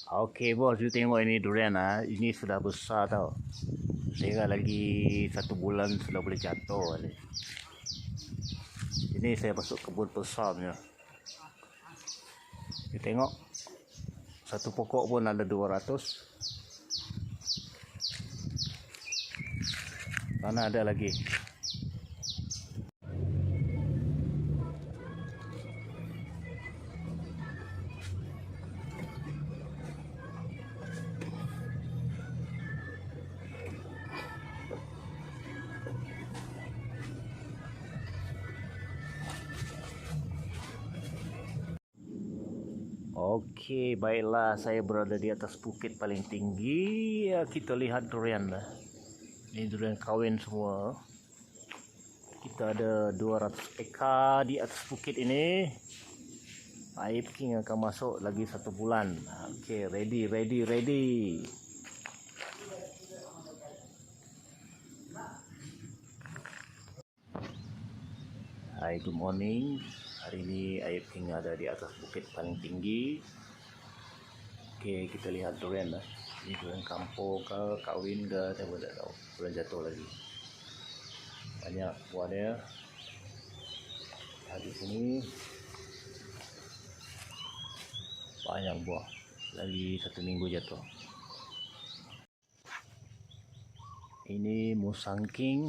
Okey bos, you tengok ini durian ini sudah besar tau. Tinggal lagi 1 bulan sudah boleh jatuh ni. Ini saya masuk kebun besar punya. You tengok, satu pokok pun ada 200. Mana ada lagi. Okey, baiklah, saya berada di atas bukit paling tinggi. Ya, kita lihat durian dah. Ini durian kahwin semua. Kita ada 200 ekar di atas bukit ini. Aib King akan masuk lagi 1 bulan. Okey, ready. Hai, good morning. Hari ini Aib King ada di atas bukit paling tinggi. Okey, kita lihat durian dah. Ini durian kampung ke, kahwin ke, saya tidak tahu. Belum jatuh lagi. Banyak buahnya. Di sini banyak buah. Lagi 1 minggu jatuh. Ini Musang King.